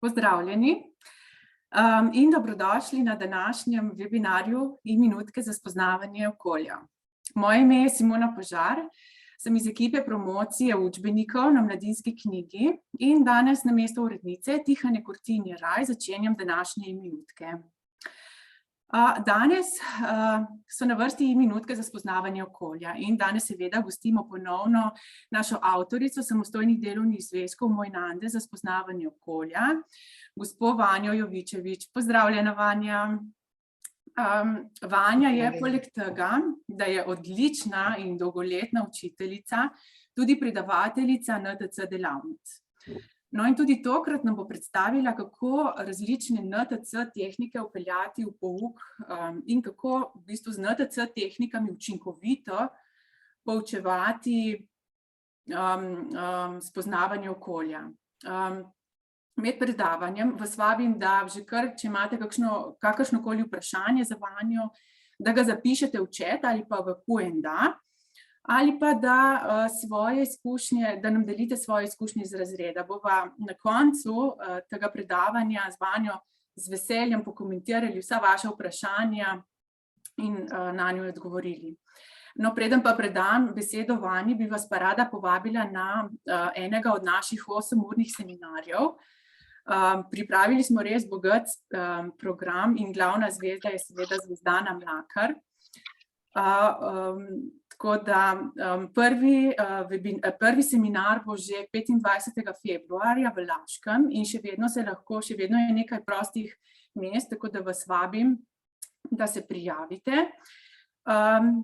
Pozdravljeni in dobrodošli na današnjem webinarju e-minutke za spoznavanje okolja. Moje ime je Simona Požar, sem iz ekipe promocije učbenikov na Mladinski knjigi in danes namesto urednice Tihane Kurtin-Jeraj začenjam današnje e-minutke. Danes so na vrsti e-minutke za spoznavanje okolja in danes seveda gostimo ponovno našo avtorico samostojnih delovnih zvezkov Mojnande za spoznavanje okolja, gospo Vanjo Jovičevič. Pozdravljena, Vanja. Vanja je poleg tega, da je odlična in dolgoletna učiteljica, tudi predavateljica NTC delavnic. No in tudi tokrat nam bo predstavila, kako različne NTC tehnike vpeljati v pouk in kako v bistvu z NTC tehnikami učinkovito poučevati spoznavanje okolja. Med predavanjem vas vabim, da že kar, če imate kakršnokoli vprašanje za Vanjo, da ga zapišete v chat ali pa v Q&A, ali pa da svoje izkušnje, da nam delite svoje izkušnje iz razreda. Bova na koncu tega predavanja z Vanjo z veseljem pokomentirali vsa vaša vprašanja in na njo odgovorili. No, preden pa predam besedo Vanji, bi vas pa rada povabila na enega od naših 8-urnih seminarjev. Pripravili smo res bogat program in glavna zvezda je seveda Zvezdana Mlakar. Tako da prvi seminar bo že 25. februarja v Laškem in še vedno je nekaj prostih mest, tako da vas vabim, da se prijavite.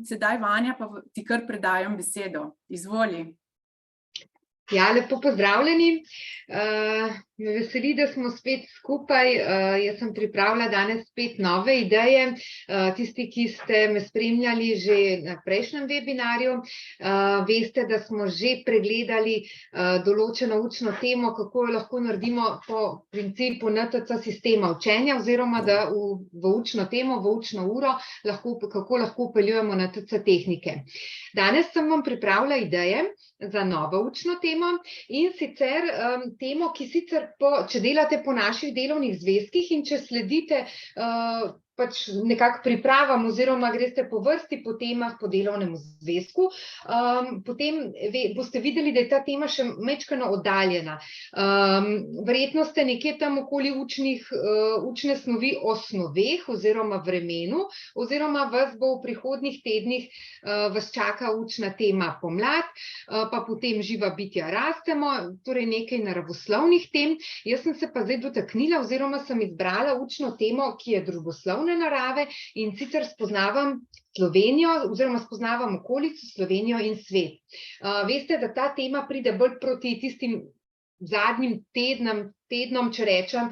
Sedaj, Vanja, pa ti kar predajam besedo. Izvoli. Ja, lepo pozdravljeni. Me veseli, da smo spet skupaj. Jaz sem pripravila danes spet nove ideje. Tisti, ki ste me spremljali že na prejšnjem webinarju, veste, da smo že pregledali določeno učno temo, kako jo lahko naredimo po principu NTC sistema učenja, oziroma da v učno temo, v učno uro, kako lahko vpeljujemo NTC tehnike. Danes sem vam pripravila ideje za novo učno temo, in sicer temo, ki sicer če delate po naših delovnih zvezkih in če sledite pač nekako pripravam oziroma greste po vrsti po temah po delovnem zvezku, potem boste videli, da je ta tema še majčkeno oddaljena. Verjetno ste nekje tam okoli učne snovi o snoveh oziroma vremenu, oziroma vas bo v prihodnjih tednih vas čaka učna tema pomlad, pa potem živa bitja rastemo, torej nekaj naravoslovnih tem. Jaz sem se pa zdaj dotaknila oziroma sem izbrala učno temo, ki je družboslovne narave, in sicer spoznavam Slovenijo oziroma spoznavam okolico, Slovenijo in svet. Veste, da ta tema pride bolj proti tistim zadnjim tednom, če rečem,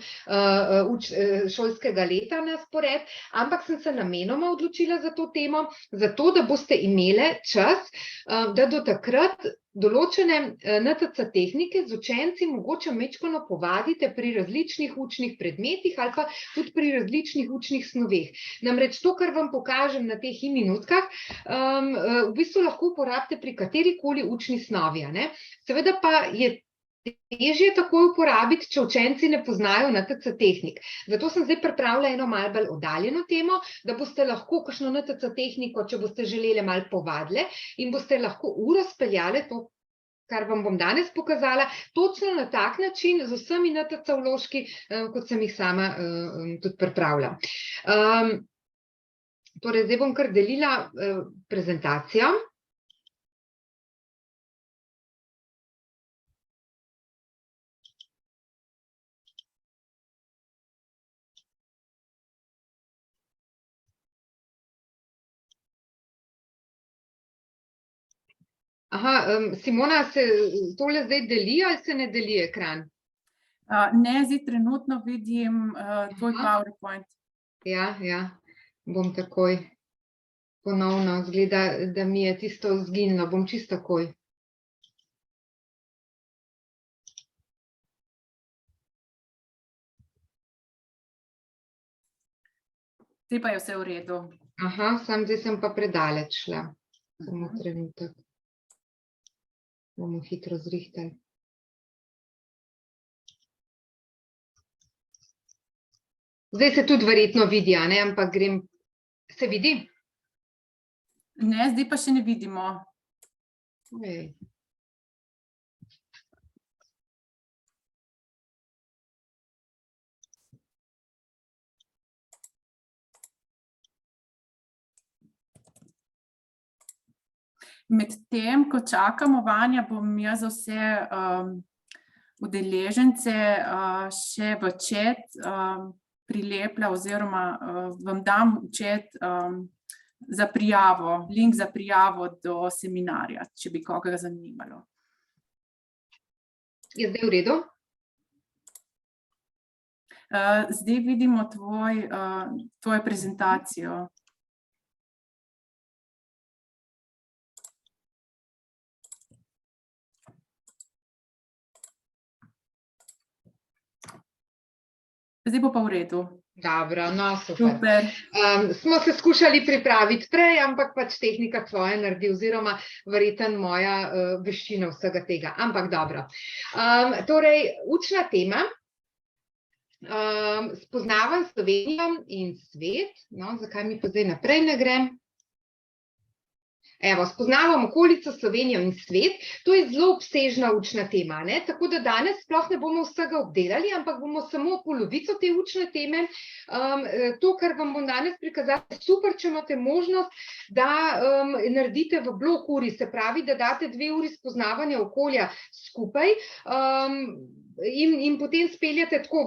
šolskega leta na spored, ampak sem se namenoma odločila za to temo, zato da boste imele čas, da do takrat določene NTC tehnike z učenci mogoče majčkeno povadite pri različnih učnih predmetih ali pa tudi pri različnih učnih snoveh. Namreč to, kar vam pokažem na teh e-minutkah, v bistvu lahko uporabite pri katerikoli učni snovi. Seveda pa je težje takoj uporabiti, če učenci ne poznajo NTC tehnik. Zato sem zdaj pripravila eno malo bolj oddaljeno temo, da boste lahko kakšno NTC tehniko, če boste želeli, malo povadile in boste lahko uro speljale to, kar vam bom danes pokazala, točno na tak način, z vsemi NTC vložki, kot sem jih sama tudi pripravila. Torej, zdaj bom kar delila prezentacijo. Simona, se tole zdaj deli ali se ne deli ekran? Ne, zdaj trenutno vidim tvoj PowerPoint. Ja, bom takoj ponovno, zgleda, da mi je tisto izginilo, bom čisto takoj. Zdaj pa je vse v redu. Zdaj sem pa predaleč šla. Samo trenutek. Bomo hitro zrihtali. Zdaj se tudi verjetno vidi, a ne, ampak se vidi? Ne, zdaj pa še ne vidimo. Ej. Medtem, ko čakamo, Vanja, bom jaz za vse udeležence še v chat prilepila oziroma vam dam v chat za prijavo, link za prijavo do seminarja, če bi koga zanimalo. Je zdaj v redu? Zdaj vidimo tvojo prezentacijo. Zdaj bo pa v redu. Dobro, no super. Super. Smo se skušali pripraviti prej, ampak pač tehnika svoje naredi oziroma verjetno moja veščina vsega tega, ampak dobro. Torej, učna tema, spoznavam Slovenijo in svet, no, zakaj mi pa zdaj naprej ne grem? Evo, spoznavam okolico, Slovenijo in svet, to je zelo obsežna učna tema, ne? Tako da danes sploh ne bomo vsega obdelali, ampak bomo samo polovico te učne teme. To, kar vam bom danes prikazala, je super, če imate možnost, da naredite v blok uri, se pravi, da date 2 uri spoznavanja okolja skupaj, in potem speljate tako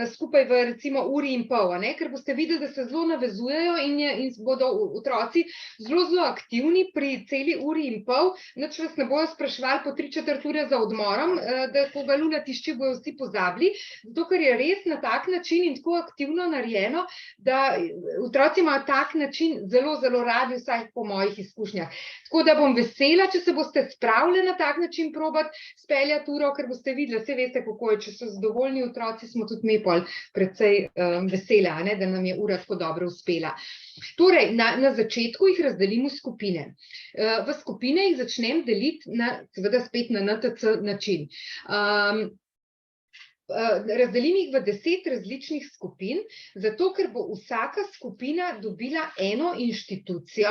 skupaj v recimo uri in pol, ne? Ker boste videli, da se zelo navezujejo in bodo otroci zelo aktivni pri celi uri in pol, nič vas ne bojo spraševali po 3/4 ure za odmorom, da ko ga Luna tišči, bojo vsi pozabili, zato ker je res na tak način in tako aktivno narejeno, da otroci imajo tak način zelo radi, vsaj po mojih izkušnjah. Tako da bom vesela, če se boste spravili na tak način probati speljati uro, ker boste videli, saj veste, kako je, če so zadovoljni otroci, smo tudi mi pol precej vesele, da nam je ura tako dobro uspela. Torej, na začetku jih razdelim v skupine. V skupine jih začnem deliti seveda spet na NTC način. Razdelim jih v 10 različnih skupin, zato ker bo vsaka skupina dobila eno inštitucijo,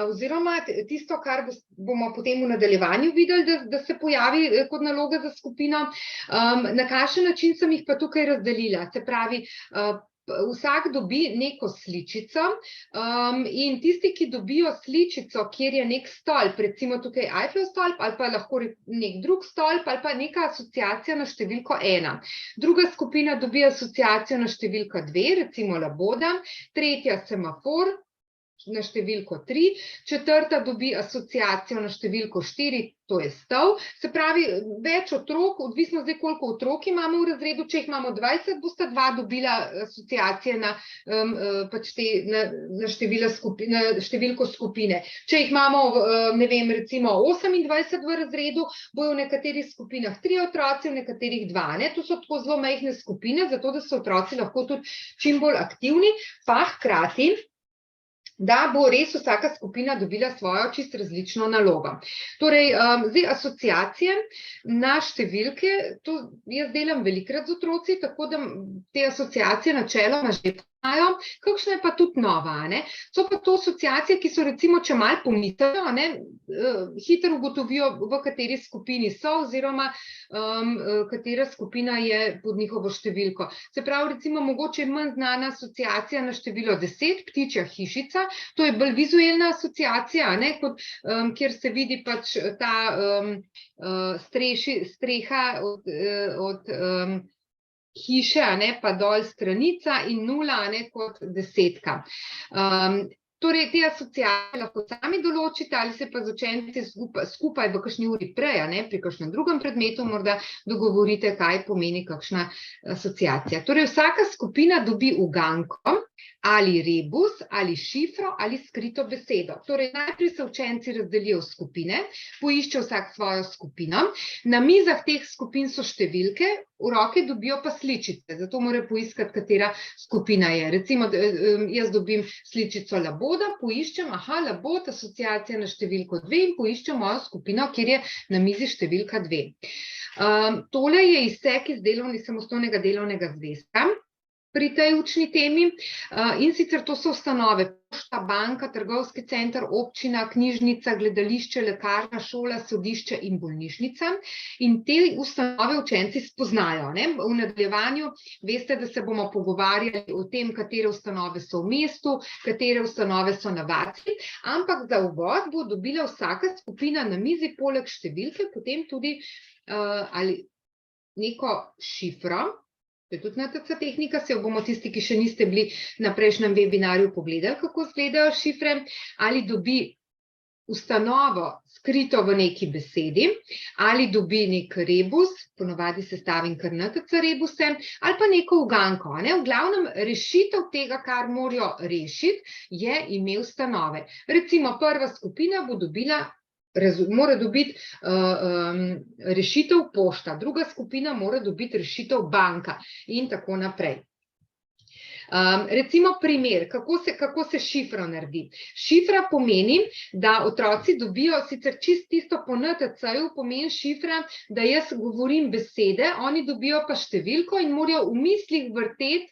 oziroma tisto, kar bomo potem v nadaljevanju videli, da se pojavi kot naloga za skupino. Na kakšen način sem jih pa tukaj razdelila, se pravi, vsak dobi neko sličico, in tisti, ki dobijo sličico, kjer je nek stolp, recimo tukaj Eiffel stolp, ali pa lahko nek drug stolp, ali pa neka asociacija na številko 1. Druga skupina dobi asociacijo na številko 2, recimo laboda, tretja semafor na številko 3, četrta dobi asociacijo na številko 4, to je stol. Se pravi, več otrok, odvisno zdaj, koliko otrok imamo v razredu, če jih imamo 20, bosta 2 dobila asociacije na številko skupine. Če jih imamo, ne vem, recimo 28 v razredu, bojo v nekaterih skupinah 3 otroci, v nekaterih 2, ne? To so tako zelo majhne skupine, zato da so otroci lahko tudi čim bolj aktivni, pa hkrati da bo res vsaka skupina dobila svojo čisto različno nalogo. Torej, zdaj asociacije na številke, to jaz delam velikokrat z otroci, tako da te asociacije načeloma že poznajo, kakšna je pa tudi nova, ne. So pa to asociacije, ki so recimo, če malo pomislijo, ne, hitro ugotovijo, v kateri skupini so, oziroma katera skupina je pod njihovo številko. Se pravi, recimo, mogoče manj znana asociacija na število 10, ptičja hišica, to je bolj vizualna asociacija, ne, kot, kjer se vidi pač ta streha od hiše, ne, pa dol stranica in 0, ne, kot 10. Torej, te asociacije lahko sami določite ali se pa z učenci skupaj v kakšni uri prej, ne, pri kakšnem drugem predmetu morda dogovorite, kaj pomeni kakšna asociacija. Torej, vsaka skupina dobi uganko ali rebus, ali šifro, ali skrito besedo. Torej, najprej se učenci razdelijo v skupine, poišče vsak svojo skupino, na mizah teh skupin so številke, v roke dobijo pa sličice, zato morajo poiskati, katera skupina je. Recimo, jaz dobim sličico laboda, poiščem, labod, asociacija na številko 2 in poiščem mojo skupino, kjer je na mizi številka 2. Tole je izsek iz samostojnega delovnega zvezka. pri tej učni temi, in sicer to so ustanove, pošta, banka, trgovski center, občina, knjižnica, gledališče, lekarna, šola, sodišče in bolnišnica. In te ustanove učenci spoznajo, ne. V nadaljevanju veste, da se bomo pogovarjali o tem, katere ustanove so v mestu, katere ustanove so na vasi, ampak za uvod bo dobila vsaka skupina na mizi poleg številke potem tudi ali neko šifro. To je tudi NTC tehnika, se jo bomo tisti, ki še niste bili na prejšnjem webinarju pogledali, kako izgledajo šifre, ali dobi ustanovo skrito v neki besedi, ali dobi nek rebus, ponavadi sestavim kar NTC rebuse, ali pa neko uganko, ne. V glavnem rešitev tega, kar morajo rešiti, je ime ustanove. Recimo prva skupina bo dobila mora dobiti rešitev pošta, druga skupina mora dobiti rešitev banka in tako naprej. Recimo primer, kako se šifra naredi. Šifra pomeni, da otroci dobijo sicer tisto po NTC-ju, pomeni šifra, da jaz govorim besede, oni dobijo pa številko in morajo v mislih vrteti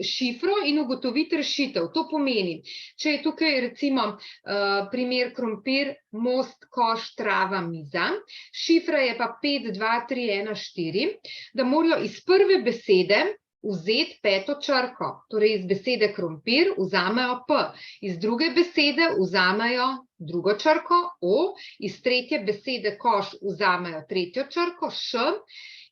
šifro in ugotoviti rešitev. To pomeni, če je tukaj recimo primer krompir, most, koš, trava, miza, šifra je pa 5, 2, 3, 1, 4, da morajo iz prve besede vzeti peto črko, torej iz besede krompir vzamejo P, iz druge besede vzamejo drugo črko O, iz tretje besede koš vzamejo tretjo črko Š,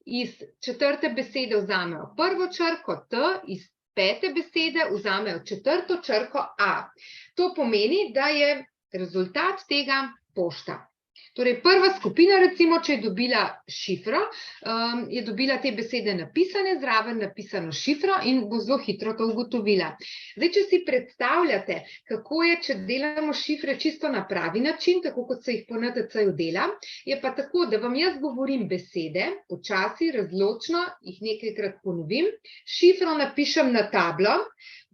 iz četrte besede vzamejo prvo črko T, iz pete besede vzamejo četrto črko A. To pomeni, da je rezultat tega pošta. Torej, prva skupina, recimo, če je dobila šifro, je dobila te besede napisane, zraven napisano šifro in bo zelo hitro to ugotovila. Zdaj, če si predstavljate, kako je, če delamo šifre čisto na pravi način, tako kot se jih po NTC-ju dela, je pa tako, da vam jaz govorim besede, počasi, razločno, jih nekajkrat ponovim, šifro napišem na tablo,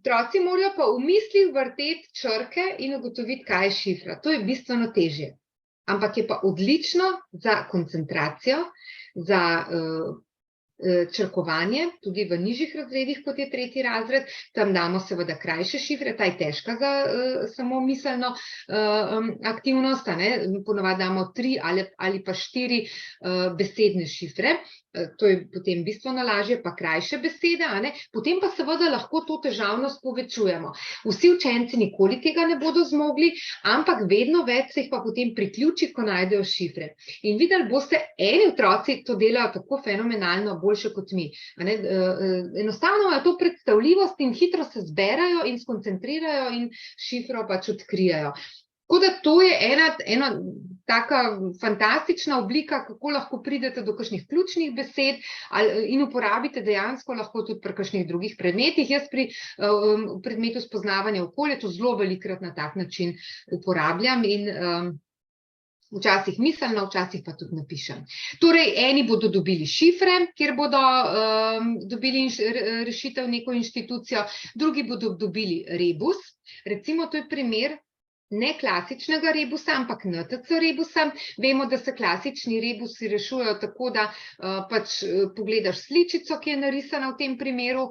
otroci morajo pa v mislih vrteti črke in ugotoviti, kaj je šifra. To je bistveno težje. Ampak je pa odlično za koncentracijo, za črkovanje, tudi v nižjih razredih, kot je 3. razred. Tam damo seveda krajše šifre, ta je težka za samo miselno aktivnost, ponavadi damo 3 ali pa 4 besedne šifre. To je potem bistveno lažje, pa krajše besede, potem pa seveda lahko to težavnost povečujemo. Vsi učenci nikoli tega ne bodo zmogli, ampak vedno več se jih pa potem priključi, ko najdejo šifre. In videli boste, eni otroci to delajo tako fenomenalno, boljše kot mi. Enostavno imajo to predstavljivost in hitro se zberajo in skoncentrirajo in šifro pač odkrijajo. Tako da to je ena taka fantastična oblika, kako lahko pridete do kakšnih ključnih besed in uporabite dejansko lahko tudi pri kakšnih drugih predmetih. Jaz pri predmetu spoznavanja okolja to zelo velikokrat na tak način uporabljam in včasih miselno, včasih pa tudi napišem. Torej, eni bodo dobili šifre, kjer bodo dobili rešitev neko inštitucijo, drugi bodo dobili rebus. Recimo, to je primer ne klasičnega rebusa, ampak NTC rebusa. Vemo, da se klasični rebusi rešujejo tako, da pač pogledaš sličico, ki je narisana v tem primeru,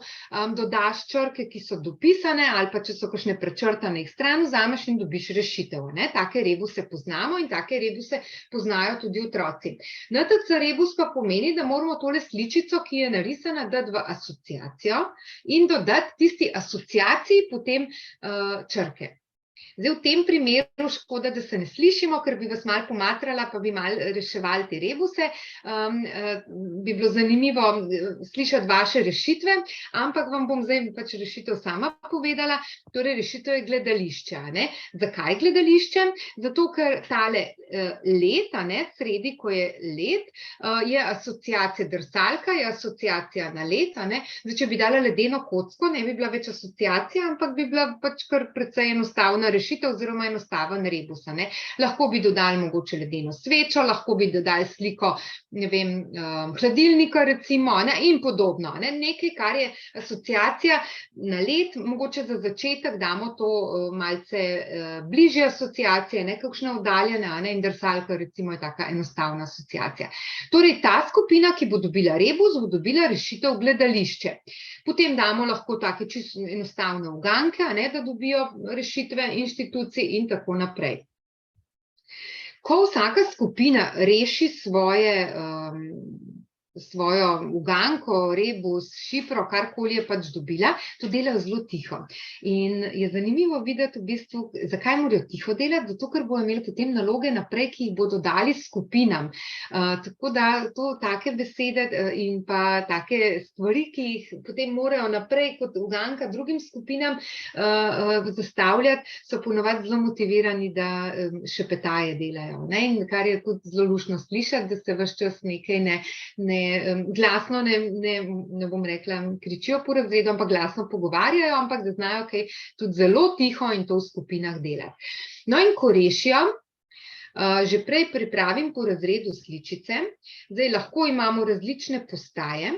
dodaš črke, ki so dopisane, ali pa če so kakšne prečrtane, jih stran vzameš in dobiš rešitev. Take rebuse poznamo in take rebuse poznajo tudi otroci. NTC rebus pa pomeni, da moramo tole sličico, ki je narisana, dati v asociacijo in dodati tisti asociaciji potem črke. Zdaj, v tem primeru škoda, da se ne slišimo, ker bi vas malo pomatrala, pa bi malo reševali te rebuse. Bi bilo zanimivo slišati vaše rešitve, ampak vam bom zdaj pač rešitev sama povedala. Torej, rešitev je gledališče. Zakaj gledališče? Zato, ker tale led, sredi, ko je led, je asociacija drsalka, je asociacija na led. Zdaj, če bi dala ledeno kocko, ne bi bila več asociacija, ampak bi bila pač kar precej enostavna rešitev oziroma enostaven rebus. Lahko bi dodali mogoče ledeno svečo, lahko bi dodali sliko, ne vem, hladilnika recimo, in podobno. Nekaj, kar je asociacija na let, mogoče za začetek damo to malce bližje asociacije, kakšne oddaljene, in drsalka recimo je taka enostavna asociacija. Torej, ta skupina, ki bo dobila rebus, bo dobila rešitev gledališče. Potem damo lahko take čisto enostavne uganke, da dobijo rešitve inštitucij in tako naprej. Ko vsaka skupina reši svojo uganko, rebus, šifro, karkoli je pač dobila, to delajo zelo tiho. In je zanimivo videti v bistvu, zakaj morajo tiho delati, zato ker bodo imeli potem naloge naprej, ki jih bodo dali skupinam. Tako da to take besede in pa take stvari, ki jih potem morajo naprej kot uganka drugim skupinam zastavljati, so ponovadi zelo motivirani, da šepetaje delajo. In kar je tudi zelo luštno slišati, da se ves čas nekaj glasno ne bom rekla, kričijo po razredu, ampak glasno pogovarjajo, ampak da znajo kaj tudi zelo tiho in to v skupinah delati. In ko rešijo, že prej pripravim po razredu sličice. Zdaj lahko imamo različne postaje,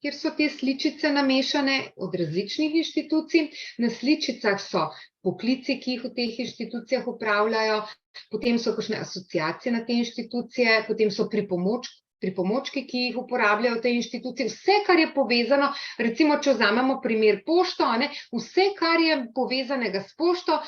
kjer so te sličice namešane od različnih inštitucij. Na sličicah so poklici, ki jih v teh inštitucijah upravljajo, potem so kakšne asociacije na te inštitucije, potem so pripomočki, ki jih uporabljajo te inštitucije, vse, kar je povezano, recimo, če vzamemo primer pošto, vse, kar je povezanega s pošto,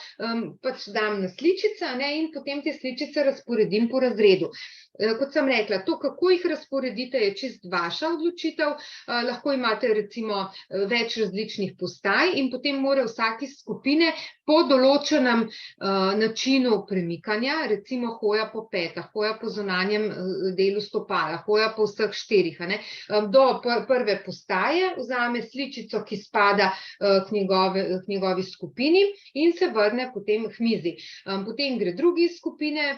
pač dam na sličice in potem te sličice razporedim po razredu. Kot sem rekla, to, kako jih razporedite, je čist vaša odločitev. Lahko imate recimo več različnih postaj in potem mora vsaki skupine po določenem načinu premikanja, recimo hoja po petah, hoja po zunanjem delu stopala, hoja po vseh štirih, do prve postaje vzame sličico, ki spada k njegovi skupini in se vrne potem k mizi. Potem gre drugi skupine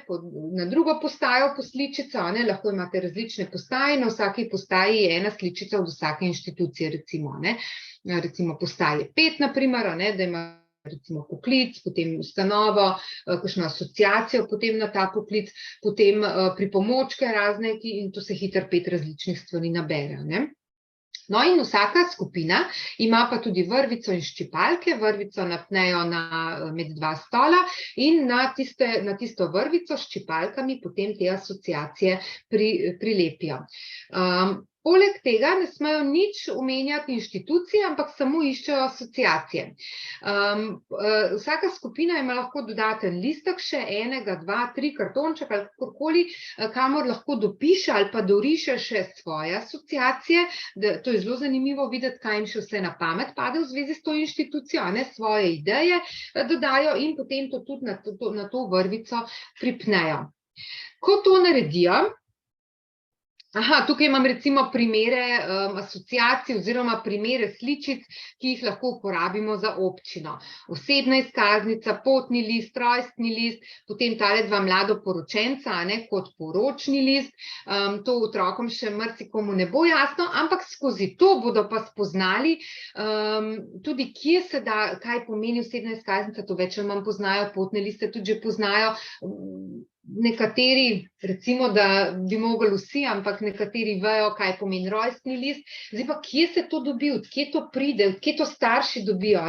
na drugo postajo po sličico, lahko imate različne postaje, na vsaki postaji je ena sličica od vsake inštitucije, recimo postaje 5, naprimer, da ima recimo poklic, potem ustanovo, kakšno asociacijo potem na ta poklic, potem pripomočke razne in to se hitro 5 različnih stvari nabere. In vsaka skupina ima pa tudi vrvico in ščipalke. Vrvico napnejo med 2 stola in na tisto vrvico s ščipalkami potem te asociacije prilepijo. Poleg tega ne smejo nič omenjati inštitucije, ampak samo iščejo asociacije. Vsaka skupina ima lahko dodaten listek, še 1, 2, 3 kartonček ali kakorkoli, kamor lahko dopiše ali pa doriše še svoje asociacije. To je zelo zanimivo videti, kaj jim še vse na pamet pade v zvezi s to inštitucijo, svoje ideje dodajo in potem to tudi na to vrvico pripnejo. Ko to naredijo, tukaj imam recimo primere asociacij oziroma primere sličic, ki jih lahko uporabimo za občino. Osebna izkaznica, potni list, rojstni list, potem tale 2 mladoporočenca kot poročni list. To otrokom še marsikomu ne bo jasno, ampak skozi to bodo pa spoznali tudi, kje se da, kaj pomeni osebna izkaznica, to več ali manj poznajo, potne liste tudi že poznajo. Nekateri, recimo, da bi mogli vsi, ampak nekateri vejo, kaj pomeni rojstni list. Zdaj pa, kje se to dobi, odkje to pride, odkje to starši dobijo.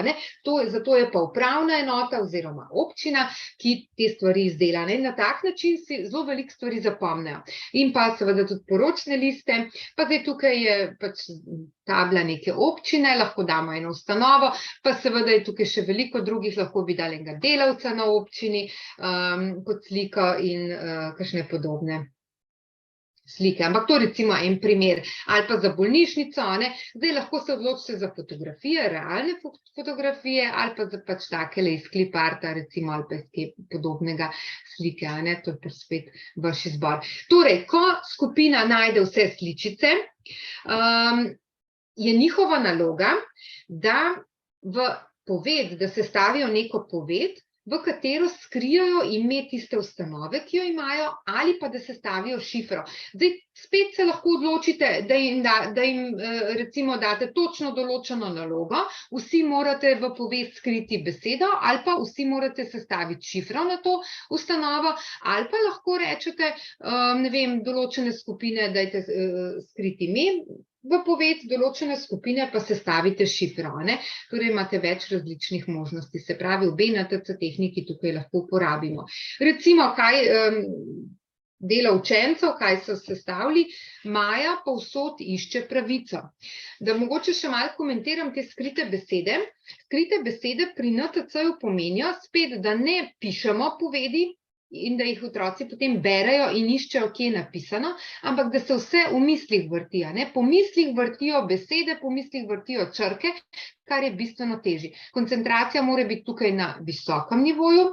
Zato je pa upravna enota oziroma občina, ki te stvari izdela. Na tak način si zelo veliko stvari zapomnejo. In pa seveda tudi poročne liste. Pa zdaj tukaj je pač tabla neke občine, lahko damo eno ustanovo, pa seveda je tukaj še veliko drugih, lahko bi dali enega delavca na občini kot sliko in kakšne podobne slike. Ampak to recimo en primer. Ali pa za bolnišnico, zdaj lahko se odločite za fotografije, realne fotografije, ali pa za pač takele iz kliparta, recimo, ali pa iz kaj podobnega slike, to je pa spet vaš izbor. Torej, ko skupina najde vse sličice, je njihova naloga, da v poved, da sestavijo neko poved, v katero skrijajo ime tiste ustanove, ki jo imajo, ali pa da sestavijo šifro. Zdaj, spet se lahko odločite, da jim recimo date točno določeno nalogo, vsi morate v poved skriti besedo, ali pa vsi morate sestaviti šifro na to ustanovo, ali pa lahko rečete, ne vem, določene skupine dajte skriti ime, v poved določene skupine pa sestavite šifro, ne? Torej imate več različnih možnosti, se pravi, obe NTC tehniki tukaj lahko uporabimo. Recimo, kaj dela učencev, kaj so sestavili, Maja povsod išče pravico. Da mogoče še malo komentiram te skrite besede. Skrite besede pri NTC-ju pomenijo spet, da ne pišemo povedi, in da jih otroci potem berejo in iščejo, kje je napisano, ampak da se vse v mislih vrti, ne? Po mislih vrtijo besede, po mislih vrtijo črke, kar je bistveno težje. Koncentracija mora biti tukaj na visokem nivoju,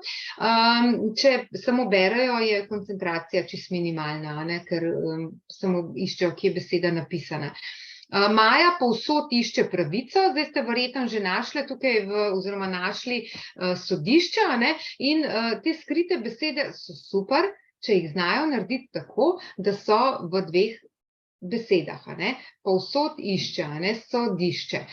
če samo berejo, je koncentracija čisto minimalna, ne? Ker samo iščejo, kje je beseda napisana. Maja povsod išče pravico, zdaj ste verjetno že našli tukaj, oziroma našli sodišča, ne? In te skrite besede so super, če jih znajo narediti tako, da so v dveh besedah, ne? Povsod išče, ne? Sodišče.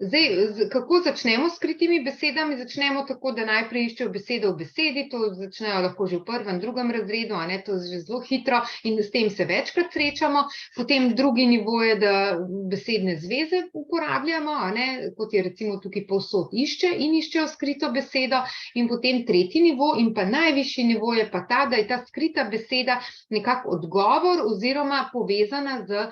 Zdaj, kako začnemo s skritimi besedami? Začnemo tako, da najprej iščejo besedo v besedi, to začnejo lahko že v prvem, drugem razredu, a ne, to je že zelo hitro in s tem se večkrat srečamo. Potem drugi nivo je, da besedne zveze uporabljamo, a ne, kot je recimo tukaj povsod išče in iščejo skrito besedo. In potem tretji nivo in pa najvišji nivo je pa ta, da je ta skrita beseda nekako odgovor oziroma povezana z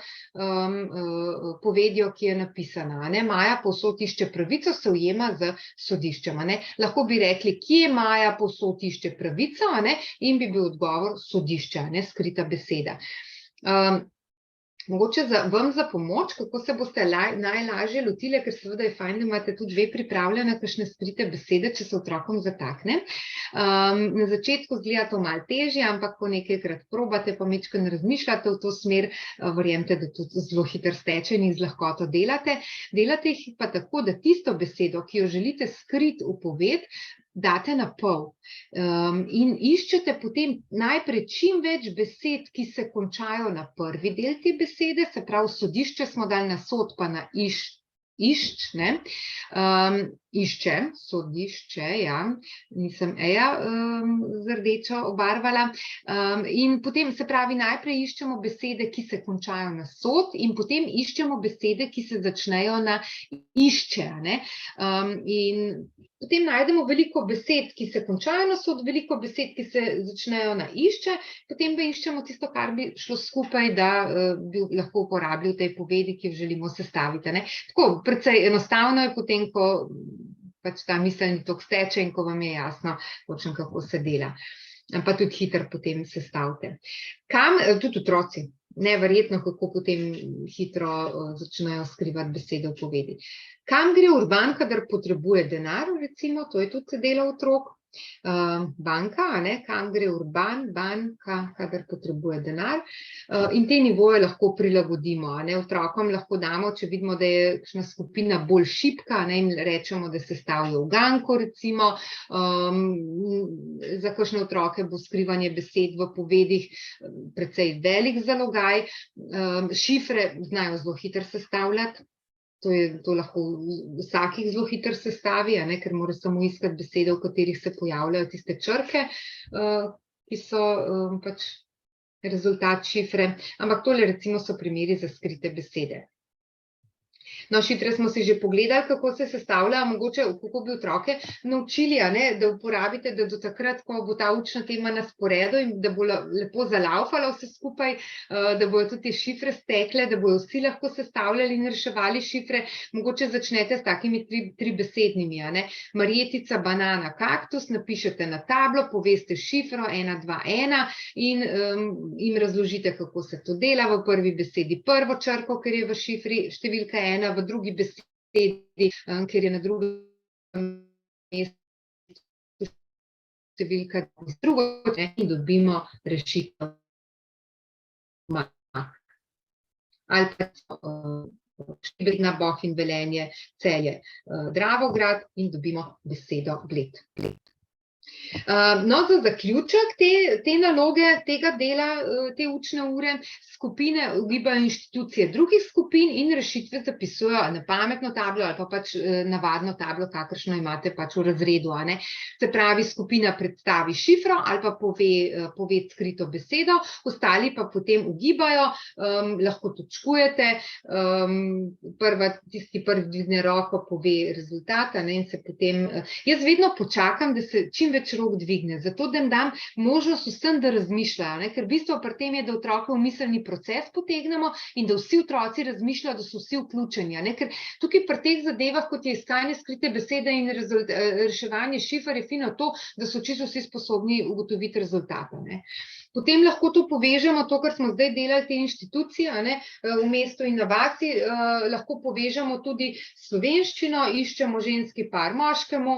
povedjo, ki je napisana, a ne. Maja povsod išče pravico, se ujema z sodiščem, a ne. Lahko bi rekli, kje Maja povsod išče pravico, a ne, in bi bil odgovor sodišče, a ne, skrita beseda. Mogoče vam za pomoč, kako se boste najlažje lotile, ker seveda je fajn, da imate tudi dve pripravljene kakšne skrite besede, če se otrokom zatakne. Na začetku izgleda to malo težje, ampak ko nekajkrat probate, pa majčkeno razmišljate v to smer, verjemite, da tudi zelo hitro steče in z lahkoto delate. Delate jih pa tako, da tisto besedo, ki jo želite skriti v poved, date na pol. In iščete potem najprej čim več besed, ki se končajo na prvi del te besede, se pravi, sodišče smo dali na sod, pa na išč, ne. Išče, sodišče, ja, nisem z rdečo obarvala. In potem, se pravi, najprej iščemo besede, ki se končajo na sod, in potem iščemo besede, ki se začnejo na išče, a ne. In potem najdemo veliko besed, ki se končajo na sod, veliko besed, ki se začnejo na išče, potem pa iščemo tisto, kar bi šlo skupaj, da bi lahko uporabili v tej povedi, ki jo želimo sestaviti, a ne. Tako, precej enostavno je potem, ko pač ta miselni tok steče in ko vam je jasno, točno kako se dela. Pa tudi hitro potem sestavite. Tudi otroci, neverjetno, kako potem hitro začnejo skrivati besede v povedi. Kam gre Urban, kadar potrebuje denar, recimo, to je tudi delo otrok. Banka, a ne, kam gre Urban, banka, kadar potrebuje denar. In te nivoje lahko prilagodimo, a ne. Otrokom lahko damo, če vidimo, da je kakšna skupina bolj šibka, a ne, in rečemo, da sestavijo uganko, recimo. Za kakšne otroke bo skrivanje besed v povedih precej velik zalogaj. Šifre znajo zelo hitro sestavljati. To lahko vsakih zelo hitro sestavi, a ne, ker mora samo iskati besede, v katerih se pojavljajo tiste črke, ki so pač rezultat šifre. Ampak tole recimo so primeri za skrite besede. No, šifre smo si že pogledali, kako se sestavlja, mogoče kako bi otroke naučili, a ne, da uporabite, da do takrat, ko bo ta učna tema na sporedu in da bo lepo zalaufalo vse skupaj, da bojo tudi te šifre stekle, da bojo vsi lahko sestavljali in reševali šifre, mogoče začnete s takimi tribesednimi, a ne. Marjetica, banana, kaktus, napišete na tablo, poveste šifro 1, 2, 1 in jim razložite, kako se to dela. V prvi besedi prvo črko, ker je v šifri številka 1, v drugi besedi, ker je na drugem mestu številka drugo, in dobimo rešitev. Ali pa Šentjur, Bohinj, Velenje, Celje, Dravograd in dobimo besedo Bled. No, za zaključek te naloge, tega dela, te učne ure, skupine ugibajo inštitucije drugih skupin in rešitve zapisujejo na pametno tablo ali pa pač navadno tablo, kakršno imate pač v razredu, a ne. Se pravi, skupina predstavi šifro ali pa pove skrito besedo, ostali pa potem ugibajo, lahko točkujete, tisti prvi dvigne roko, pove rezultat, a ne, in se potem, jaz vedno počakam, da se čim več rok dvigne, zato da jim dam možnost vsem, da razmišljajo, ne? Ker bistvo pri tem je, da otroke v miselni proces potegnemo in da vsi otroci razmišljajo, da so vsi vključeni, ne? Ker tukaj pri teh zadevah, kot je iskanje skrite besede in reševanje šifer, je fino to, da so čisto vsi sposobni ugotoviti rezultate, ne? Potem lahko to povežemo, to, kar smo zdaj delali, te inštitucije, ne, v mestu in na vasi, lahko povežemo tudi slovenščino, iščemo ženski par moškemu,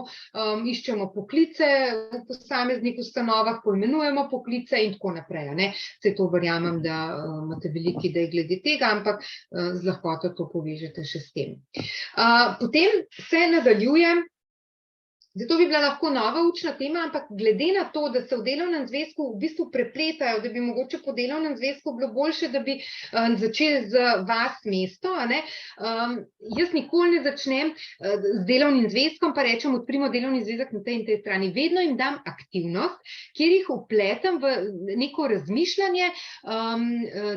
iščemo poklice v posameznih ustanovah, poimenujemo poklice in tako naprej, ne. Saj to verjamem, da imate veliko idej glede tega, ampak z lahkoto to povežete še s tem. Potem se nadaljuje. Zdaj, to bi bila lahko nova učna tema, ampak glede na to, da se v delovnem zvezku v bistvu prepletajo, da bi mogoče po delovnem zvezku bilo boljše, da bi začeli z vas mesto, a ne, jaz nikoli ne začnem z delovnim zvezkom, pa rečem, odprimo delovni zvezek na tej in tej strani. Vedno jim dam aktivnost, kjer jih vpletem v neko razmišljanje,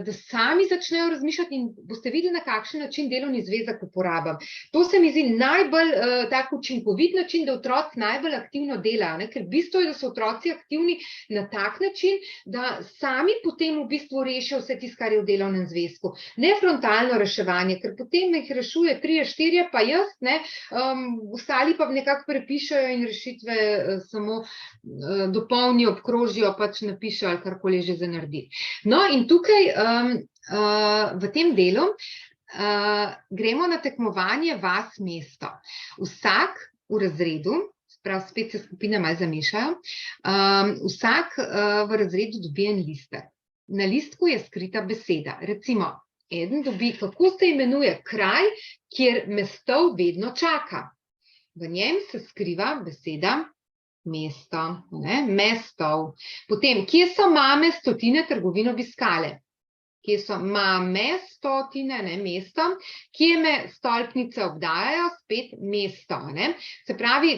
da sami začnejo razmišljati in boste videli, na kakšen način delovni zvezek uporabam. To se mi zdi najbolj tak učinkovit način, da otroci najbolj aktivno delajo, ne? Ker bistvo je, da so otroci aktivni na tak način, da sami potem v bistvu rešijo vse tisto, kar je v delovnem zvezku. Ne frontalno reševanje, ker potem jih rešuje 3-4, pa jaz, ne, ostali pa nekako prepišejo in rešitve samo dopolnijo, obkrožijo, pač napišejo ali karkoli že za narediti. No, in tukaj v tem delu gremo na tekmovanje vas mesto. Vsak v razredu, prav spet se skupine malo zamešajo, vsak v razredu dobi en listek. Na listku je skrita beseda. Recimo, eden dobi, kako se imenuje kraj, kjer Mestov vedno čaka. V njem se skriva beseda mesto, ne, Mestov. Potem, kje so mame stotine trgovin obiskale? Kje so mame stotine, ne, mesto, kje me stolpnice obdajajo, spet mesto, ne. Se pravi,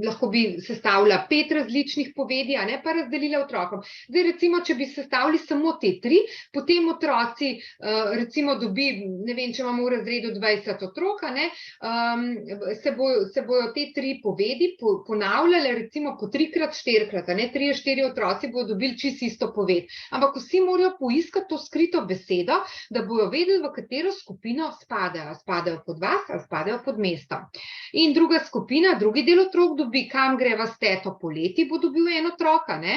lahko bi sestavila 5 različnih povedi, a ne, pa razdelila otrokom. Zdaj, recimo, če bi sestavili samo te 3, potem otroci, recimo, dobi, ne vem, če imamo v razredu 20 otrok, a ne, se bojo te 3 povedi ponavljale, recimo, po 3x-4x, a ne, 3-4 otroci bodo dobili čisto isto poved. Ampak vsi morajo poiskati to skrito besedo, da bojo vedeli, v katero skupino spadajo. Spadajo pod vas ali spadajo pod mesto. In druga skupina, drugi del otrok dobi, kam greva s teto poleti, bo dobil en otrok, a ne.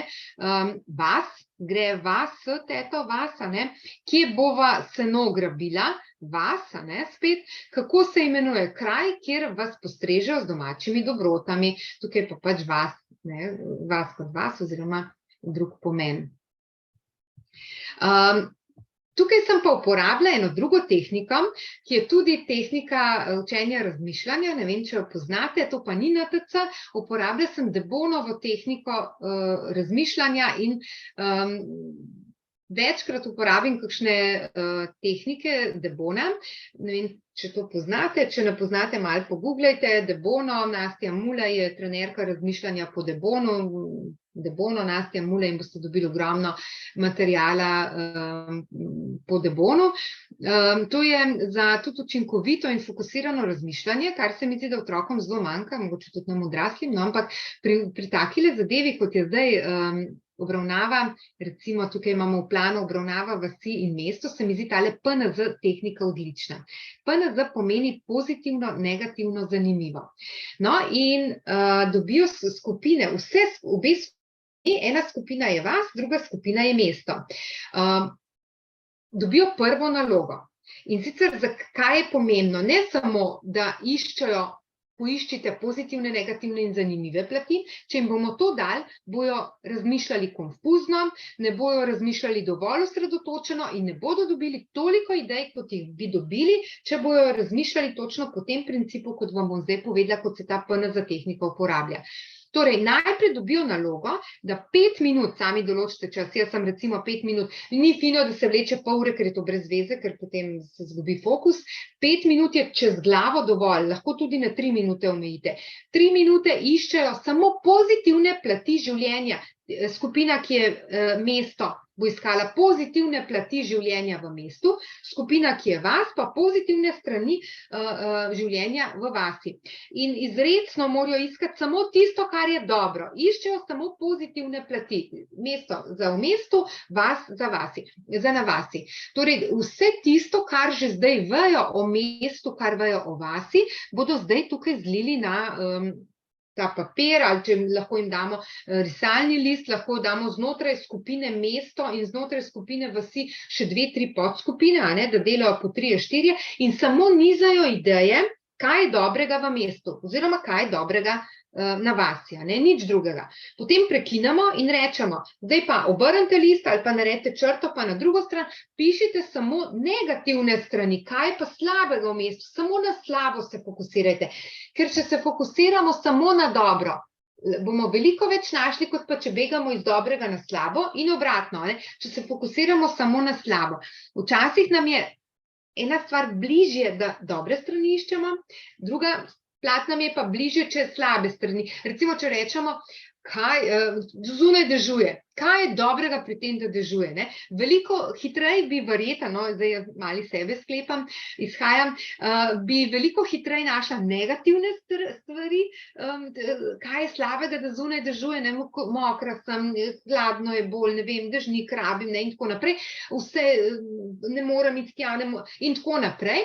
Vas, gre vas s teto, vas, a ne. Kje bova seno grabila? Vas, a ne, spet. Kako se imenuje kraj, kjer vas postrežejo z domačimi dobrotami? Tukaj pa pač vas, ne, vas kot vas oziroma drug pomen. Tukaj sem pa uporabila eno drugo tehniko, ki je tudi tehnika učenja razmišljanja, ne vem, če jo poznate, to pa ni NTC, uporabila sem de Bonovo tehniko razmišljanja in večkrat uporabim kakšne tehnike de Bona, ne vem, če to poznate, če ne poznate, malo pogooglajte, de Bono, Nastja Mulej je trenerka razmišljanja po de Bonu, de Bono, Nastja Mulej, in boste dobili ogromno materijala po de Bonu. To je za tudi učinkovito in fokusirano razmišljanje, kar se mi zdi, da otrokom zelo manjka, mogoče tudi nam odraslim, no, ampak pri takile zadevi, kot je zdaj obravnava, recimo tukaj imamo v planu obravnava vasi in mesto, se mi zdi tale PNZ tehnika odlična. PNZ pomeni pozitivno, negativno, zanimivo. No, in dobijo skupine, obe skupine, ena skupina je vas, druga skupina je mesto. Dobijo prvo nalogo. In sicer, zakaj je pomembno? Ne samo, da iščejo poiščite pozitivne, negativne in zanimive plati. Če jim bomo to dali, bojo razmišljali konfuzno, ne bojo razmišljali dovolj osredotočeno in ne bodo dobili toliko idej, kot jih bi dobili, če bojo razmišljali točno po tem principu, kot vam bom zdaj povedala, kot se ta PNZ tehnika uporablja. Torej, najprej dobijo nalogo, da 5 minut, sami določite čas, jaz sem recimo 5 minut, ni fino, da se vleče pol ure, ker je to brez veze, ker potem se zgubi fokus. 5 minut je čez glavo dovolj, lahko tudi na 3 minute omejite. 3 minute iščejo samo pozitivne plati življenja. Skupina, ki je mesto, bo iskala pozitivne plati življenja v mestu, skupina, ki je vas, pa pozitivne strani življenja v vasi. In izrecno morajo iskati samo tisto, kar je dobro. Iščejo samo pozitivne plati. Mesto za v mestu, vas za vasi, za na vasi. Torej, vse tisto, kar že zdaj vejo o mestu, kar vejo o vasi, bodo zdaj tukaj zlili na ta papir, ali če lahko jim damo risalni list, lahko damo znotraj skupine mesto in znotraj skupine vasi še 2-3 podskupine, da delajo po 3-4 in samo nizajo ideje, kaj je dobrega v mestu, oziroma kaj je dobrega na vasi, nič drugega. Potem prekinemo in rečemo, zdaj pa obrnite list ali pa naredite črto, pa na drugo stran pišite samo negativne strani, kaj pa slabega v mestu, samo na slabo se fokusirajte. Ker če se fokusiramo samo na dobro, bomo veliko več našli, kot pa če begamo iz dobrega na slabo in obratno, če se fokusiramo samo na slabo. Včasih nam je ena stvar bližje, da dobre strani iščemo, druga plat nam je pa bližje, če slabe strani. Recimo, če rečemo, zunaj dežuje, kaj je dobrega pri tem, da dežuje. Veliko hitreje bi verjetno, zdaj jaz mali sebe sklepam, izhajam, bi veliko hitreje našla negativne stvari, kaj je slabega, da zunaj dežuje, mokra sem, hladno je bolj, ne vem, dežnik rabim, in tako naprej, vse ne morem iti tja, in tako naprej.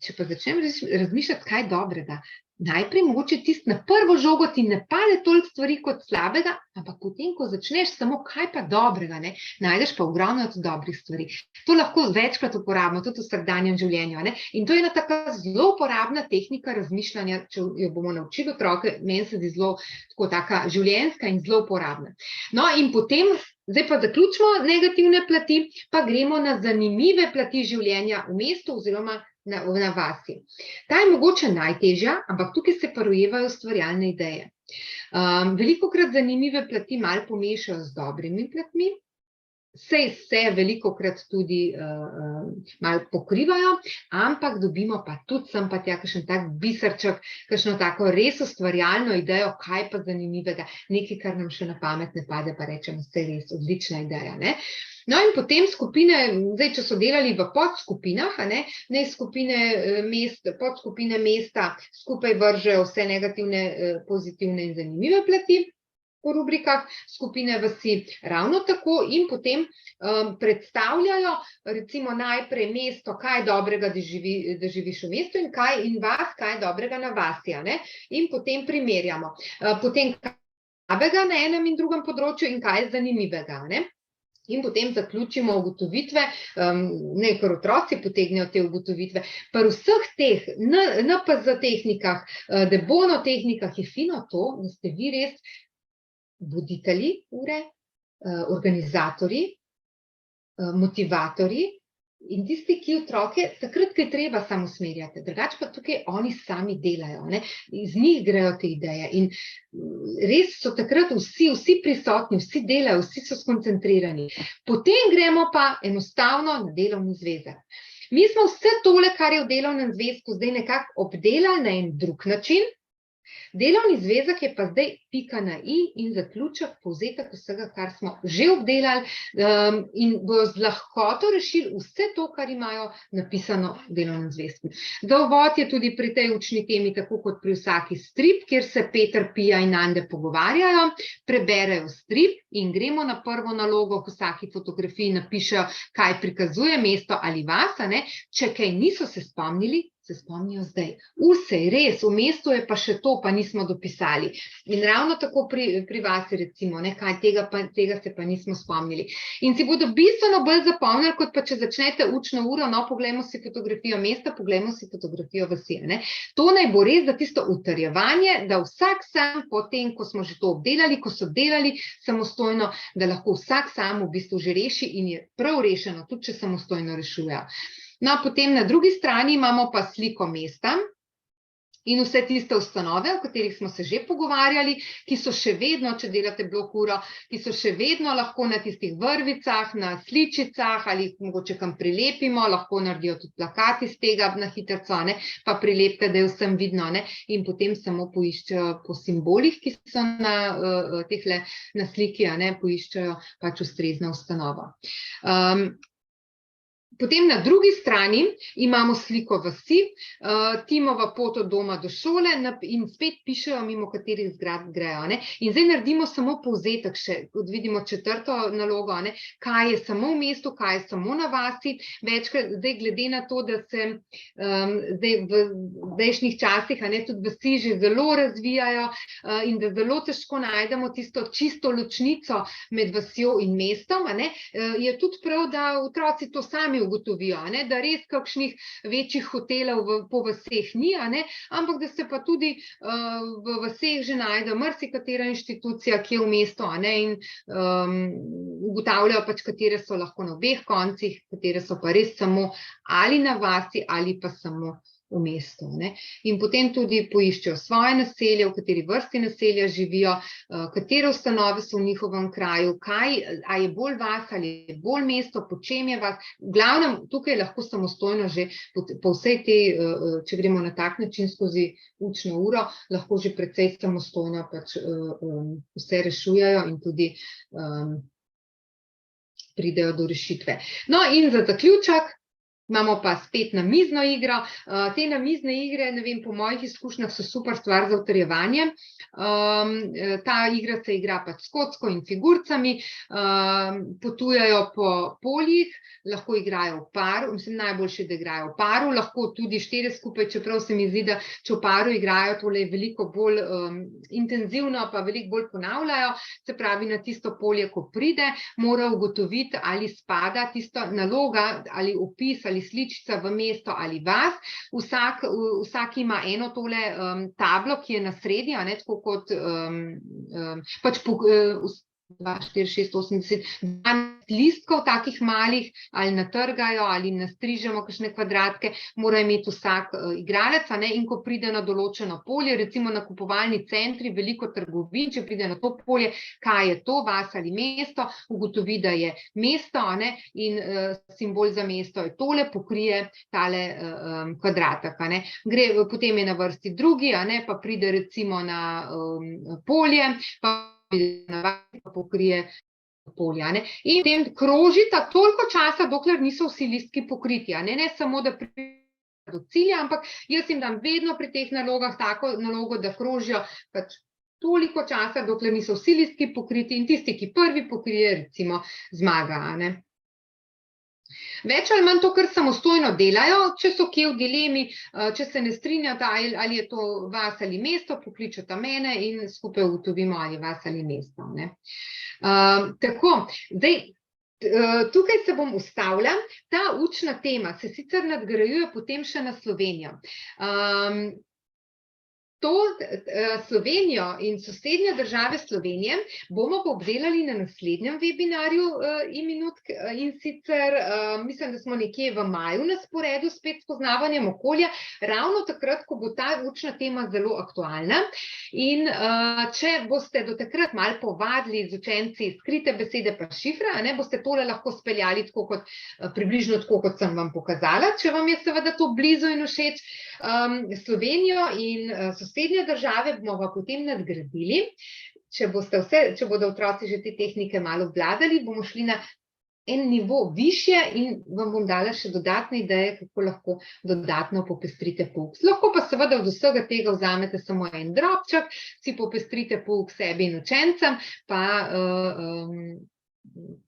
Če pa začnem razmišljati, kaj je dobrega, najprej mogoče tisti na prvo žogo ti ne pade toliko stvari kot slabega, ampak potem, ko začneš samo kaj pa dobrega, najdeš pa ogromno dobrih stvari. To lahko večkrat uporabimo, tudi v vsakdanjem življenju. In to je ena taka zelo uporabna tehnika razmišljanja, če jo bomo naučili otroke, meni se zdi zelo tako taka življenjska in zelo uporabna. No in potem, zdaj pa zaključimo negativne plati, pa gremo na zanimive plati življenja v mestu oziroma na vasi. Ta je mogoče najtežja, ampak tukaj se pa rojevajo ustvarjalne ideje. Velikokrat zanimive plati malo pomešajo z dobrimi platmi, sej se velikokrat tudi malo pokrivajo, ampak dobimo pa tudi sem pa tja kakšen tak biserček, kakšno tako res ustvarjalno idejo, kaj pa zanimivega, nekaj, kar nam še na pamet ne pade, pa rečemo, sej res, odlična ideja, No in potem skupine, zdaj, če so delali v podskupinah, podskupine mesta skupaj vržejo vse negativne, pozitivne in zanimive plati po rubrikah, skupine vasi ravno tako in potem predstavljajo recimo najprej mesto, kaj je dobrega, da živiš v mestu in vas, kaj je dobrega na vasi, in potem primerjamo. Potem kaj je slabega na enem in drugem področju in kaj je zanimivega, In potem zaključimo ugotovitve, kar otroci potegnejo te ugotovitve. Pri vseh teh NPZ tehnikah, Debono tehnikah je fino to, da ste vi res voditelji ure, organizatorji, motivatorji in tisti, ki otroke takrat, ko je treba, samo usmerjate. Drugače pa tukaj oni sami delajo, iz njih grejo te ideje in res so takrat vsi prisotni, vsi delajo, vsi so skoncentrirani. Potem gremo pa enostavno na delovni zvezek. Mi smo vse tole, kar je v delovnem zvezku, zdaj nekako obdelali na en drug način. Delovni zvezek je pa zdaj pika na i in zaključek, povzetek vsega, kar smo že obdelali in bojo z lahkoto rešili vse to, kar imajo napisano v delovnem zvezku. Za uvod je tudi pri tej učni temi, tako kot pri vsaki strip, kjer se Peter, Pija in Ande pogovarjajo, preberejo strip in gremo na prvo nalogo, v vsaki fotografiji napišejo, kaj prikazuje mesto ali vas, Če kaj niso se spomnili, se spomnijo zdaj. Sej, res, v mestu je pa še to, pa nismo dopisali. In ravno tako pri vas, recimo, ne, tega se pa nismo spomnili. In si bodo bistveno bolj zapomnili, kot pa če začnete učno uro, no, poglejmo si fotografijo mesta, poglejmo si fotografijo vasi, ne. To naj bo res za tisto utrjevanje, da vsak sam, potem, ko smo že to obdelali, ko so delali samostojno, da lahko vsak sam v bistvu že reši in je prav rešeno, tudi če samostojno rešujejo. No, potem na drugi strani imamo pa sliko mesta in vse tiste ustanove, o katerih smo se že pogovarjali, ki so še vedno, če delate blok uro, ki so še vedno lahko na tistih vrvicah, na sličicah ali jih mogoče kam prilepimo, lahko naredijo tudi plakat iz tega na hitrico, ne, pa prilepite, da je vsem vidno, ne, in potem samo poiščejo po simbolih, ki so na sliki, ne, poiščejo pač ustrezno ustanovo. Potem na drugi strani imamo sliko vasi, Timova pot od doma do šole in spet pišejo, mimo katerih zgradb grejo, ne. In zdaj naredimo samo povzetek še, vidimo četrto nalogo, ne, kaj je samo v mestu, kaj je samo na vasi. Večkrat, zdaj glede na to, da se zdaj v zdajšnjih časih, ne, tudi vasi že zelo razvijajo in da zelo težko najdemo tisto čisto ločnico med vasjo in mestom, ne, je tudi prav, da otroci to sami ugotovijo, ne, da res kakšnih večjih hotelov po vaseh ni, ne, ampak da se pa tudi v vaseh že najde marsikatera inštitucija, ki je v mestu, ne, in ugotavljajo pač, katere so lahko na obeh koncih, katere so pa res samo ali na vasi ali pa samo v mestu, ne. In potem tudi poiščejo svoje naselje, v kateri vrsti naselja živijo, katere ustanove so v njihovem kraju, a je bolj vas ali je bolj mesto, po čem je vas. V glavnem, tukaj lahko samostojno že po vsej tej, če gremo na tak način skozi učno uro, lahko že precej samostojno pač vse rešujejo in tudi pridejo do rešitve. No, in za zaključek imamo pa spet namizno igro. Te namizne igre, ne vem, po mojih izkušnjah so super stvar za utrjevanje. Ta igra se igra pač s kocko in figuricami, potujejo po poljih, lahko igrajo v paru, mislim, najboljše, da igrajo v paru, lahko tudi 4 skupaj, čeprav se mi zdi, da če v paru igrajo, tole je veliko bolj intenzivno, pa veliko bolj ponavljajo, se pravi, na tisto polje, ko pride, mora ugotoviti, ali spada tisto naloga, ali opis, ali sličica v mesto ali vas. Vsak ima eno tole tablo, ki je na sredi, ne, tako kot pač 2, 4, 6, 8, 10 listkov takih malih, ali natrgajo, ali nastrižemo kakšne kvadratke, mora imeti vsak igralec, ne, in ko pride na določeno polje, recimo nakupovalni centri, veliko trgovin, če pride na to polje, kaj je to, vas ali mesto, ugotovi, da je mesto, ne, in simbol za mesto je tole, pokrije tale kvadratek, ne. Potem je na vrsti drugi, ne, pa pride recimo na polje, pa pokrije polja, ne. In potem krožita toliko časa, dokler niso vsi listki pokriti, ne samo, da pride do cilja, ampak jaz jim dam vedno pri teh nalogah tako nalogo, da krožijo pač toliko časa, dokler niso vsi listki pokriti, in tisti, ki prvi pokrije, recimo, zmaga, ne. Več ali manj to kar samostojno delajo, če so kje v dilemi, če se ne strinjata, ali je to vas ali mesto, pokličeta mene in skupaj ugotovimo, ali je vas ali mesto, ne. Tako, zdaj, tukaj se bom ustavila. Ta učna tema se sicer nadgrajuje potem še na Slovenijo. To Slovenijo in sosednje države Slovenije bomo pa obdelali na naslednjem webinarju in sicer mislim, da smo nekje v maju na sporedu spet s poznavanjem okolja, ravno takrat, ko bo ta učna tema zelo aktualna. In če boste do takrat malo povadili z učenci skrite besede pa šifra, ne, boste tole lahko speljali približno tako, kot sem vam pokazala, če vam je seveda to blizu in všeč. Slovenijo in sosednje države bomo pa potem nadgradili. Če bodo otroci že te tehnike malo obvladali, bomo šli na en nivo višje in vam bom dala še dodatne ideje, kako lahko dodatno popestrite pouk. Lahko pa seveda od vsega tega vzamete samo en drobček, si popestrite pouk sebi in učencem, pa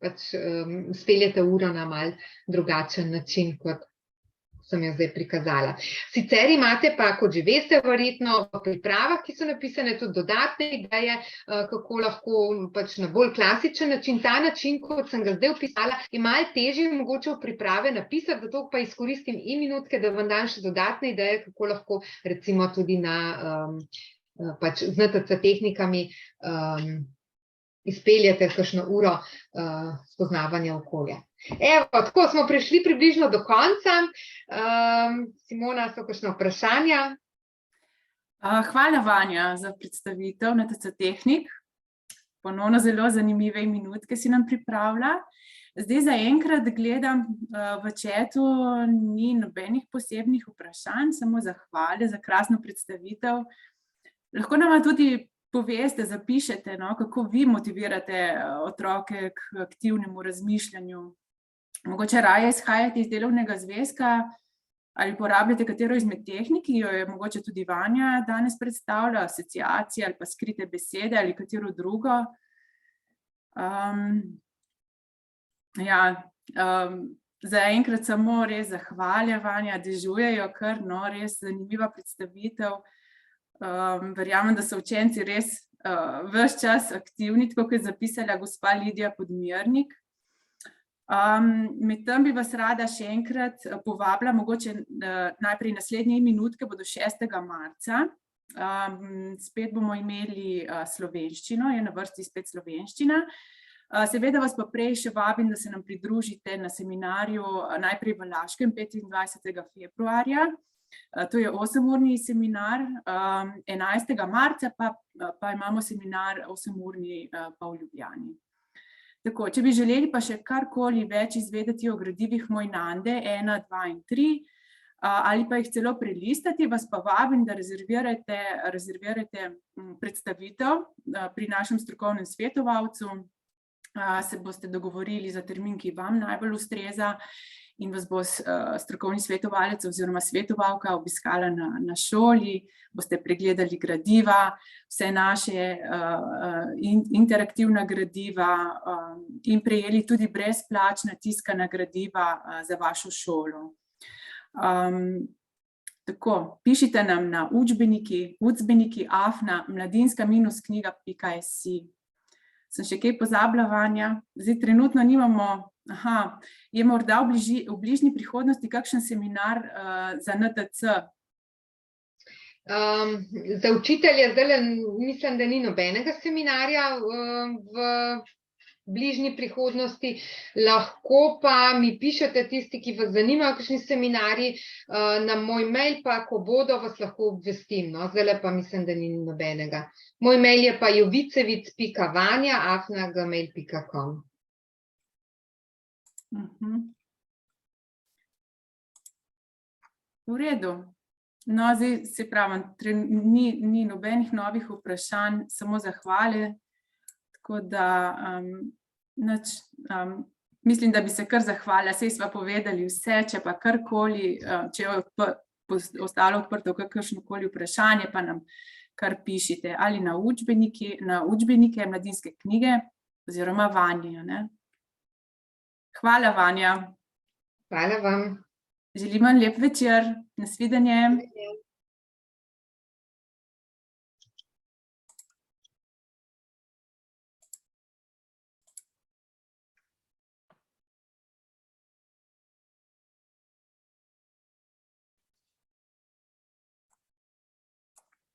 pač speljete uro na malo drugačen način, kot sem jo zdaj prikazala. Sicer imate pa, kot že veste, verjetno v pripravah, ki so napisane, tudi dodatne ideje, kako lahko pač na bolj klasičen način, ta način, kot sem ga zdaj opisala, je malo težje mogoče v priprave napisati, zato pa izkoristim minutke, da vam dam še dodatne ideje, kako lahko recimo tudi pač z NTC tehnikami izpeljete kakšno uro spoznavanja okolja. Evo, tako smo prišli približno do konca. Simona, so kakšna vprašanja? Hvala, Vanja, za predstavitev NTC tehnik. Ponovno zelo zanimive minutke si nam pripravila. Zdaj zaenkrat gledam v chatu, ni nobenih posebnih vprašanj, samo zahvale za krasno predstavitev. Lahko nama tudi poveste, zapišete, kako vi motivirate otroke k aktivnemu razmišljanju. Mogoče raje izhajate iz delovnega zvezka ali porabljate katero izmed tehnik, ki jo je mogoče tudi Vanja danes predstavlja, asociacije ali pa skrite besede ali katero drugo. Zaenkrat samo res zahvale, Vanja, dežujejo kar, res zanimiva predstavitev. Verjamem, da so učenci res ves čas aktivni, tako kot je zapisala gospa Lidija Podmirnik. Medtem bi vas rada še enkrat povabila, mogoče najprej naslednje minutke bodo 6. marca. Spet bomo imeli slovenščino, je na vrsti spet slovenščina. Seveda vas pa prej še vabim, da se nam pridružite na seminarju najprej v Laškem 25. februarja. To je 8-urni seminar, 11. marca pa imamo seminar 8-urni pa v Ljubljani. Tako, če bi želeli pa še karkoli več izvedeti o gradivih Mojnande 1, 2 in 3, ali pa jih celo prelistati, vas pa vabim, da rezervirate predstavitev pri našem strokovnem svetovalcu. Se boste dogovorili za termin, ki vam najbolj ustreza, in vas bo strokovni svetovalec oziroma svetovalka obiskala na šoli, boste pregledali gradiva, vse naše interaktivna gradiva in prejeli tudi brezplačna tiskana gradiva za vašo šolo. Tako, pišite nam na učbeniki@mladinska-knjiga.si. Sem še kaj pozabila, Vanja? Zdaj trenutno nimamo, je morda v bližnji prihodnosti kakšen seminar za NTC? Za učitelje zdaj mislim, da ni nobenega seminarja v bližnji prihodnosti. Lahko pa mi pišete tisti, ki vas zanimajo kakšni seminarji, na moj mail pa, ko bodo, vas lahko obvestim. Zdaj pa mislim, da ni nobenega. Moj mail je pa jovicevic.vanja@gmail.com. V redu. Zdaj se pravim, ni nobenih novih vprašanj, samo zahvale. Tako da mislim, da bi se kar zahvalila, saj sva povedali vse, če pa karkoli, če je ostalo odprto kakršnokoli vprašanje, pa nam kar pišite ali na učbenike Mladinske knjige oziroma Vanjo. Hvala, Vanja. Hvala vam. Želim vam lep večer. Nasvidenje.